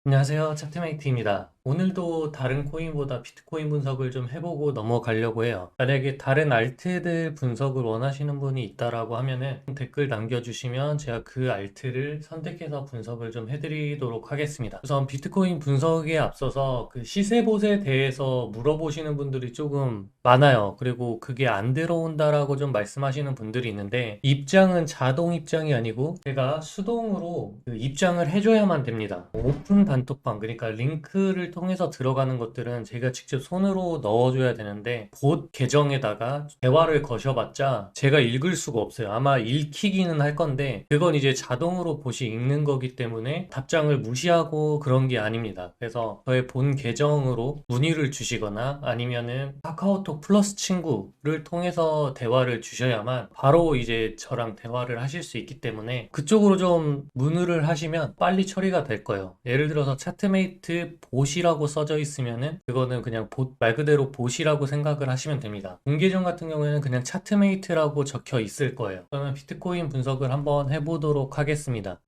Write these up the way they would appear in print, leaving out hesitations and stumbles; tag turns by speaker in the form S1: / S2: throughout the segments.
S1: 안녕하세요. 차트메이트입니다. 오늘도 다른 코인보다 비트코인 분석을 좀 해보고 넘어가려고 해요. 만약에 다른 알트들 분석을 원하시는 분이 있다라고 하면은 댓글 남겨주시면 제가 그 알트를 선택해서 분석을 좀 해드리도록 하겠습니다. 우선 비트코인 분석에 앞서서 그 시세봇에 대해서 물어보시는 분들이 조금 많아요. 그리고 그게 안 들어온다라고 좀 말씀하시는 분들이 있는데 입장은 자동 입장이 아니고 제가 수동으로 그 입장을 해줘야만 됩니다. 오픈 단톡방, 그러니까 링크를 통해서 들어가는 것들은 제가 직접 손으로 넣어줘야 되는데 봇 계정에다가 대화를 거셔봤자 제가 읽을 수가 없어요. 아마 읽히기는 할 건데 그건 이제 자동으로 봇이 읽는 거기 때문에 답장을 무시하고 그런 게 아닙니다. 그래서 저의 본 계정으로 문의를 주시거나 아니면은 카카오톡 플러스 친구를 통해서 대화를 주셔야만 바로 이제 저랑 대화를 하실 수 있기 때문에 그쪽으로 좀 문의를 하시면 빨리 처리가 될 거예요. 예를 들어서 차트메이트 봇이라고 써져 있으면은 그거는 그냥 봇, 말 그대로 봇이라고 생각을 하시면 됩니다. 공계정 같은 경우에는 그냥 차트메이트라고 적혀 있을 거예요. 그러면 비트코인 분석을 한번 해보도록 하겠습니다.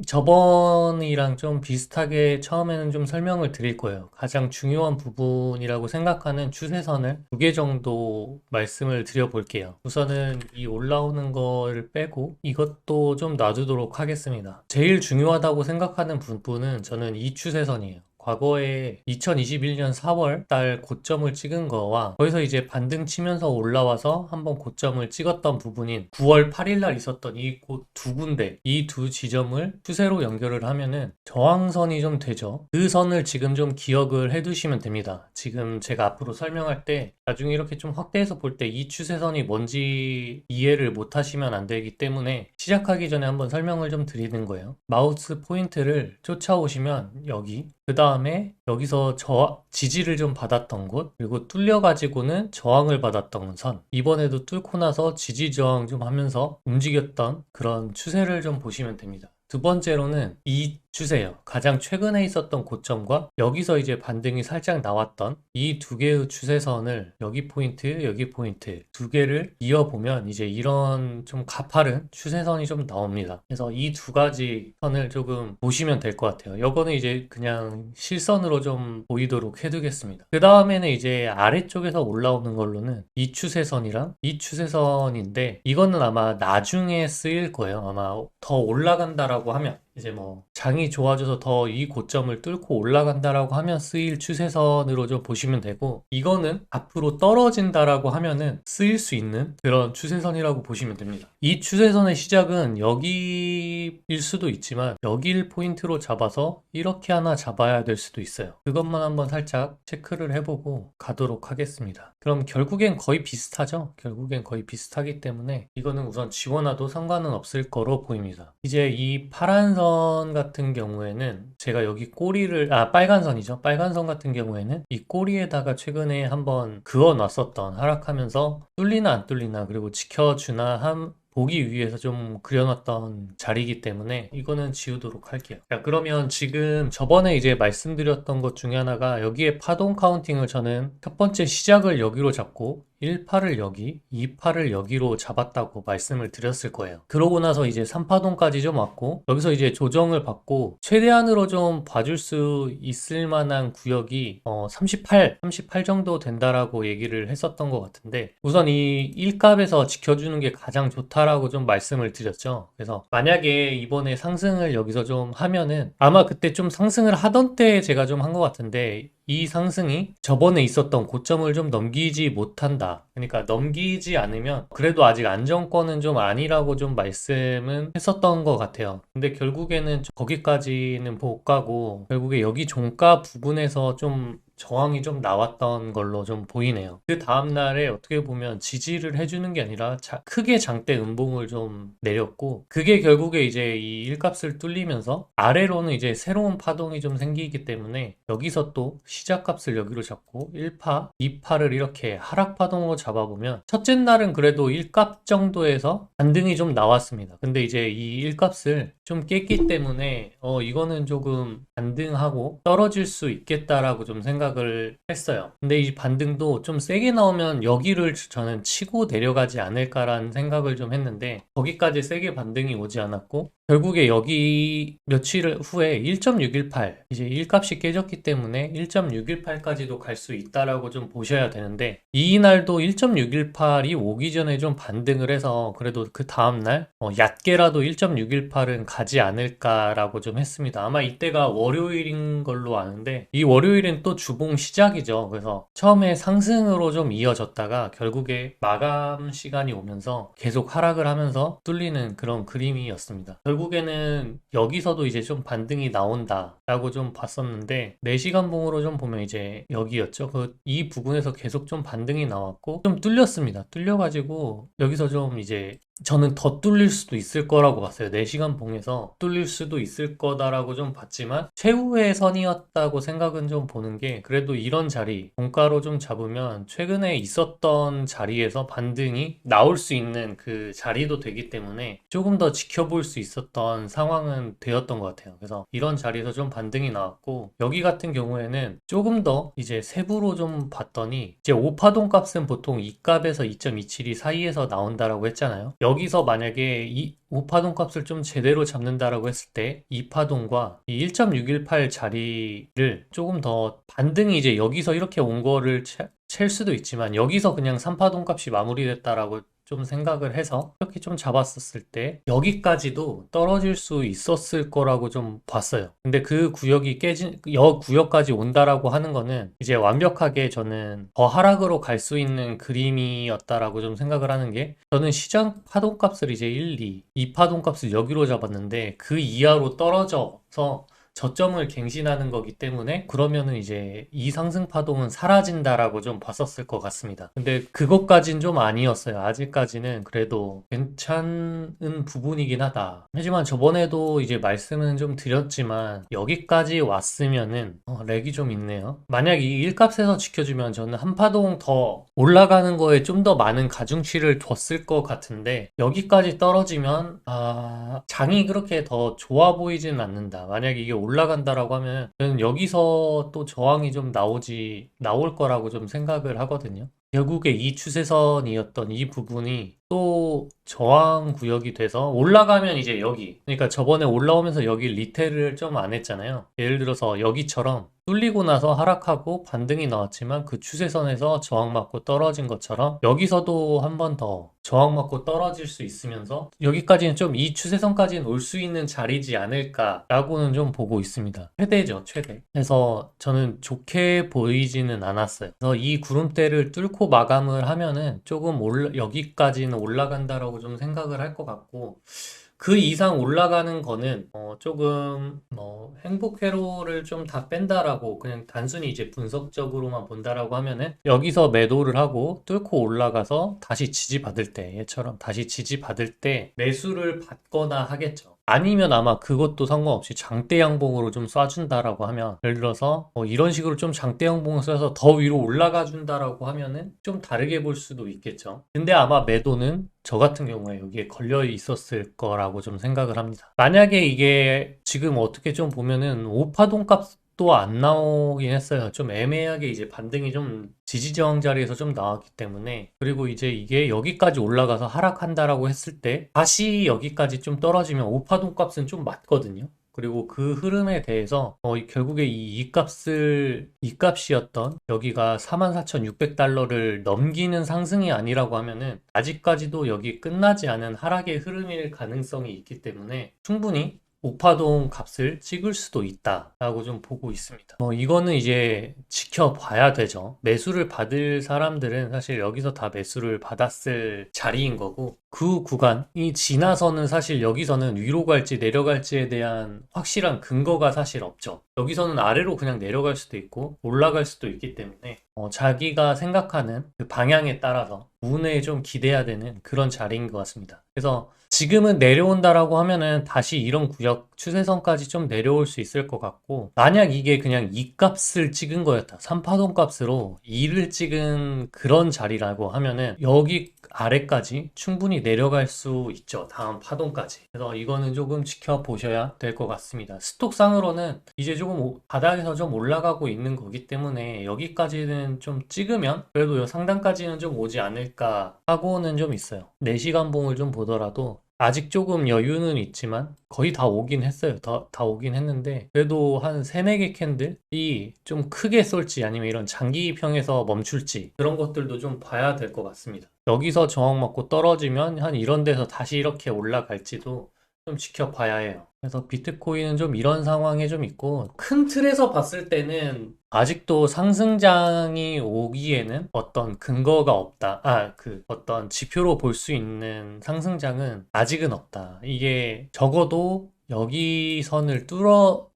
S1: 저번이랑 좀 비슷하게 처음에는 좀 설명을 드릴 거예요. 가장 중요한 부분이라고 생각하는 추세선을 두 개 정도 말씀을 드려볼게요. 우선은 이 올라오는 거를 빼고 이것도 좀 놔두도록 하겠습니다. 제일 중요하다고 생각하는 부분은 저는 이 추세선이에요. 과거에 2021년 4월 달 고점을 찍은 거와 거기서 이제 반등 치면서 올라와서 한번 고점을 찍었던 부분인 9월 8일 날 있었던 이 곳 두 군데, 이 두 지점을 추세로 연결을 하면은 저항선이 좀 되죠. 그 선을 지금 좀 기억을 해 두시면 됩니다. 지금 제가 앞으로 설명할 때 나중에 이렇게 좀 확대해서 볼 때 이 추세선이 뭔지 이해를 못 하시면 안 되기 때문에 시작하기 전에 한번 설명을 좀 드리는 거예요. 마우스 포인트를 쫓아오시면 여기, 그 다음에 여기서 지지를 좀 받았던 곳, 그리고 뚫려가지고는 저항을 받았던 선, 이번에도 뚫고 나서 지지 저항 좀 하면서 움직였던 그런 추세를 좀 보시면 됩니다. 두 번째로는 이 추세요. 가장 최근에 있었던 고점과 여기서 이제 반등이 살짝 나왔던 이 두 개의 추세선을 여기 포인트, 여기 포인트 두 개를 이어보면 이제 이런 좀 가파른 추세선이 좀 나옵니다. 그래서 이 두 가지 선을 조금 보시면 될 것 같아요. 요거는 이제 그냥 실선으로 좀 보이도록 해두겠습니다. 그 다음에는 이제 아래쪽에서 올라오는 걸로는 이 추세선이랑 이 추세선인데 이거는 아마 나중에 쓰일 거예요. 아마 더 올라간다라고 하면 이제 뭐 장이 좋아져서 더 이 고점을 뚫고 올라간다라고 하면 쓰일 추세선으로 좀 보시면 되고 이거는 앞으로 떨어진다라고 하면은 쓰일 수 있는 그런 추세선이라고 보시면 됩니다. 이 추세선의 시작은 여기일 수도 있지만 여기를 포인트로 잡아서 이렇게 하나 잡아야 될 수도 있어요. 그것만 한번 살짝 체크를 해보고 가도록 하겠습니다. 그럼 결국엔 거의 비슷하죠? 결국엔 거의 비슷하기 때문에 이거는 우선 지워놔도 상관은 없을 거로 보입니다. 이제 이 파란 선 같은 경우에는 제가 여기 빨간 선이죠. 빨간 선 같은 경우에는 이 꼬리에다가 최근에 한번 그어 놨었던 하락하면서 뚫리나 안 뚫리나 그리고 지켜주나 보기 위해서 좀 그려놨던 자리이기 때문에 이거는 지우도록 할게요. 자, 그러면 지금 저번에 이제 말씀드렸던 것 중에 하나가 여기에 파동 카운팅을 저는 첫 번째 시작을 여기로 잡고 1파를 여기, 2파를 여기로 잡았다고 말씀을 드렸을 거예요. 그러고 나서 이제 3파동까지 좀 왔고 여기서 이제 조정을 받고 최대한으로 좀 봐줄 수 있을 만한 구역이 38 정도 된다라고 얘기를 했었던 것 같은데 우선 이 1값에서 지켜주는 게 가장 좋다라고 좀 말씀을 드렸죠. 그래서 만약에 이번에 상승을 여기서 좀 하면은 아마 그때 좀 상승을 하던 때 제가 좀 한 것 같은데 이 상승이 저번에 있었던 고점을 좀 넘기지 못한다. 그러니까 넘기지 않으면 그래도 아직 안정권은 좀 아니라고 좀 말씀은 했었던 것 같아요. 근데 결국에는 거기까지는 못 가고 결국에 여기 종가 부분에서 좀 저항이 좀 나왔던 걸로 좀 보이네요. 그 다음날에 어떻게 보면 지지를 해주는 게 아니라 크게 장대 음봉을 좀 내렸고 그게 결국에 이제 이 일값을 뚫리면서 아래로는 이제 새로운 파동이 좀 생기기 때문에 여기서 또 시작값을 여기로 잡고 1파, 2파를 이렇게 하락 파동으로 잡아보면 첫째 날은 그래도 1값 정도에서 반등이 좀 나왔습니다. 근데 이제 이 1값을 좀 깼기 때문에 이거는 조금 반등하고 떨어질 수 있겠다라고 좀 생각을 했어요. 근데 이 반등도 좀 세게 나오면 여기를 저는 치고 내려가지 않을까라는 생각을 좀 했는데 거기까지 세게 반등이 오지 않았고 결국에 여기 며칠 후에 1.618 이제 1값이 깨졌기 때문에 1.618까지도 갈 수 있다라고 좀 보셔야 되는데 이날도 1.618이 오기 전에 좀 반등을 해서 그래도 그 다음날 얕게라도 1.618은 가지 않을까라고 좀 했습니다. 아마 이때가 월요일인 걸로 아는데 이 월요일은 또 주봉 시작이죠. 그래서 처음에 상승으로 좀 이어졌다가 결국에 마감 시간이 오면서 계속 하락을 하면서 뚫리는 그런 그림이었습니다. 결국에는 여기서도 이제 좀 반등이 나온다라고 좀 봤었는데 4시간 봉으로 좀 보면 이제 여기였죠. 이 부분에서 계속 좀 반등이 나왔고 좀 뚫렸습니다. 뚫려가지고 여기서 좀 이제 저는 더 뚫릴 수도 있을 거라고 봤어요. 4시간 봉에서 뚫릴 수도 있을 거다라고 좀 봤지만 최후의 선이었다고 생각은 좀 보는 게 그래도 이런 자리 종가로 좀 잡으면 최근에 있었던 자리에서 반등이 나올 수 있는 그 자리도 되기 때문에 조금 더 지켜볼 수 있었던 상황은 되었던 것 같아요. 그래서 이런 자리에서 좀 반등이 나왔고 여기 같은 경우에는 조금 더 이제 세부로 좀 봤더니 이제 5파동 값은 보통 이 값에서 2.272 사이에서 나온다라고 했잖아요. 여기서 만약에 이 5파동 값을 좀 제대로 잡는다라고 했을 때 2파동과 이 1.618 자리를 조금 더 반등이 이제 여기서 이렇게 온 거를 챌 수도 있지만 여기서 그냥 3파동 값이 마무리됐다라고 좀 생각을 해서 이렇게 좀 잡았었을 때 여기까지도 떨어질 수 있었을 거라고 좀 봤어요. 근데 그 구역이 깨진 구역까지 온다라고 하는 거는 이제 완벽하게 저는 더 하락으로 갈 수 있는 그림이었다라고 좀 생각을 하는 게 저는 시장 파동값을 이제 1, 2 파동값을 여기로 잡았는데 그 이하로 떨어져서 저점을 갱신하는 거기 때문에 그러면은 이제 이 상승 파동은 사라진다라고 좀 봤었을 것 같습니다. 근데 그것까진 좀 아니었어요. 아직까지는 그래도 괜찮은 부분이긴 하다. 하지만 저번에도 이제 말씀은 좀 드렸지만 여기까지 왔으면은 렉이 좀 있네요. 만약 이 일값에서 지켜주면 저는 한 파동 더 올라가는 거에 좀 더 많은 가중치를 뒀을 것 같은데 여기까지 떨어지면 장이 그렇게 더 좋아 보이지는 않는다. 만약에 이게 올라간다라고 하면 저는 여기서 또 저항이 좀 나올 거라고 좀 생각을 하거든요. 결국에 이 추세선이었던 이 부분이 또 저항 구역이 돼서 올라가면 이제 여기 그러니까 저번에 올라오면서 여기 리테일을 좀 안 했잖아요. 예를 들어서 여기처럼 뚫리고 나서 하락하고 반등이 나왔지만 그 추세선에서 저항받고 떨어진 것처럼 여기서도 한 번 더 저항받고 떨어질 수 있으면서 여기까지는 좀 이 추세선까지는 올 수 있는 자리지 않을까라고는 좀 보고 있습니다. 최대죠, 최대. 그래서 저는 좋게 보이지는 않았어요. 그래서 이 구름대를 뚫고 마감을 하면은 조금 여기까지는 올라간다라고 좀 생각을 할 것 같고 그 이상 올라가는 거는 조금 행복 회로를 좀 다 뺀다라고 그냥 단순히 이제 분석적으로만 본다라고 하면은 여기서 매도를 하고 뚫고 올라가서 다시 지지받을 때 얘처럼 다시 지지받을 때 매수를 받거나 하겠죠. 아니면 아마 그것도 상관없이 장대 양봉으로 좀 쏴준다라고 하면 예를 들어서 이런 식으로 좀 장대 양봉을 쏴서 더 위로 올라가 준다라고 하면은 좀 다르게 볼 수도 있겠죠. 근데 아마 매도는 저 같은 경우에 여기에 걸려 있었을 거라고 좀 생각을 합니다. 만약에 이게 지금 어떻게 좀 보면은 5파동 값도 안 나오긴 했어요. 좀 애매하게 이제 반등이 좀 지지저항 자리에서 좀 나왔기 때문에 그리고 이제 이게 여기까지 올라가서 하락한다라고 했을 때 다시 여기까지 좀 떨어지면 5파동 값은 좀 맞거든요. 그리고 그 흐름에 대해서 결국에 이 값이었던 여기가 44,600달러를 넘기는 상승이 아니라고 하면은 아직까지도 여기 끝나지 않은 하락의 흐름일 가능성이 있기 때문에 충분히 5파동 값을 찍을 수도 있다라고 좀 보고 있습니다. 이거는 이제 지켜봐야 되죠. 매수를 받을 사람들은 사실 여기서 다 매수를 받았을 자리인 거고 그 구간이 지나서는 사실 여기서는 위로 갈지 내려갈지에 대한 확실한 근거가 사실 없죠. 여기서는 아래로 그냥 내려갈 수도 있고 올라갈 수도 있기 때문에 자기가 생각하는 그 방향에 따라서 운에 좀 기대야 되는 그런 자리인 것 같습니다. 그래서 지금은 내려온다라고 하면은 다시 이런 구역 추세선까지 좀 내려올 수 있을 것 같고 만약 이게 그냥 이 값을 찍은 거였다. 3파동 값으로 2를 찍은 그런 자리라고 하면은 여기 아래까지 충분히 내려갈 수 있죠. 다음 파동까지. 그래서 이거는 조금 지켜보셔야 될 것 같습니다. 스톡상으로는 이제 조금 바닥에서 좀 올라가고 있는 거기 때문에 여기까지는 좀 찍으면 그래도 요 상단까지는 좀 오지 않을까 하고는 좀 있어요. 4시간 봉을 좀 보더라도 아직 조금 여유는 있지만 거의 다 오긴 했어요. 다 오긴 했는데 그래도 한 3, 4개 캔들이 좀 크게 쏠지 아니면 이런 장기평에서 멈출지 그런 것들도 좀 봐야 될 것 같습니다. 여기서 저항 맞고 떨어지면 한 이런 데서 다시 이렇게 올라갈지도 좀 지켜봐야 해요. 그래서 비트코인은 좀 이런 상황에 좀 있고 큰 틀에서 봤을 때는 아직도 상승장이 오기에는 어떤 근거가 없다. 어떤 지표로 볼 수 있는 상승장은 아직은 없다. 이게 적어도 여기 선을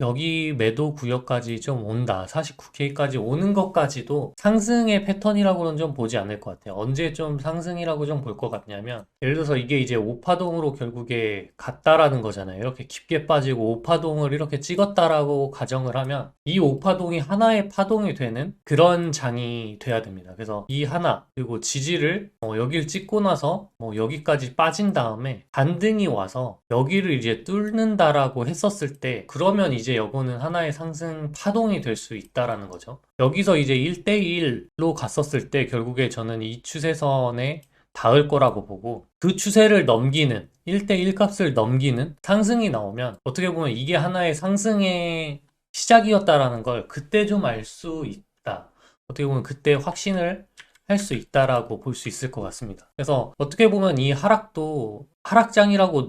S1: 여기 매도 구역까지 좀 온다. 49K까지 오는 것까지도 상승의 패턴이라고는 좀 보지 않을 것 같아요. 언제 좀 상승이라고 좀 볼 것 같냐면, 예를 들어서 이게 이제 5파동으로 결국에 갔다라는 거잖아요. 이렇게 깊게 빠지고 5파동을 이렇게 찍었다라고 가정을 하면, 이 5파동이 하나의 파동이 되는 그런 장이 돼야 됩니다. 그래서 이 하나, 그리고 지지를 여기를 찍고 나서 여기까지 빠진 다음에 반등이 와서 여기를 이제 뚫는다라고 했었을 때 그러면 이제 이거는 하나의 상승 파동이 될 수 있다라는 거죠. 여기서 이제 1대1로 갔었을 때 결국에 저는 이 추세선에 닿을 거라고 보고 그 추세를 넘기는 1대1 값을 넘기는 상승이 나오면 어떻게 보면 이게 하나의 상승의 시작이었다라는 걸 그때 좀 알 수 있다. 어떻게 보면 그때 확신을 할 수 있다라고 볼 수 있을 것 같습니다. 그래서 어떻게 보면 이 하락도 하락장이라고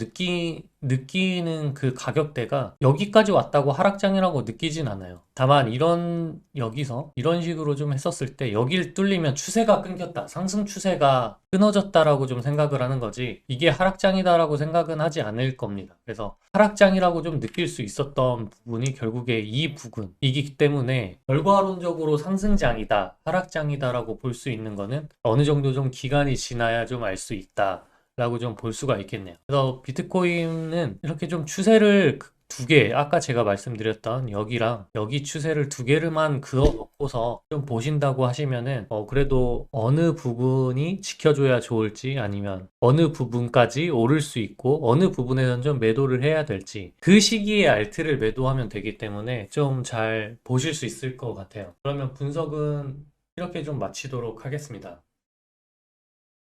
S1: 느끼는 그 가격대가 여기까지 왔다고 하락장이라고 느끼진 않아요. 다만 여기서 이런 식으로 좀 했었을 때 여기를 뚫리면 추세가 끊겼다. 상승 추세가 끊어졌다라고 좀 생각을 하는 거지 이게 하락장이다라고 생각은 하지 않을 겁니다. 그래서 하락장이라고 좀 느낄 수 있었던 부분이 결국에 이 부분이기 때문에 결과론적으로 상승장이다, 하락장이다라고 볼 수 있는 거는 어느 정도 좀 기간이 지나야 좀 알 수 있다. 라고 좀 볼 수가 있겠네요. 그래서 비트코인은 이렇게 좀 추세를 두 개, 아까 제가 말씀드렸던 여기랑 여기 추세를 두 개를만 그어 놓고서 좀 보신다고 하시면은 그래도 어느 부분이 지켜줘야 좋을지 아니면 어느 부분까지 오를 수 있고 어느 부분에선 좀 매도를 해야 될지 그 시기에 알트를 매도하면 되기 때문에 좀 잘 보실 수 있을 것 같아요. 그러면 분석은 이렇게 좀 마치도록 하겠습니다.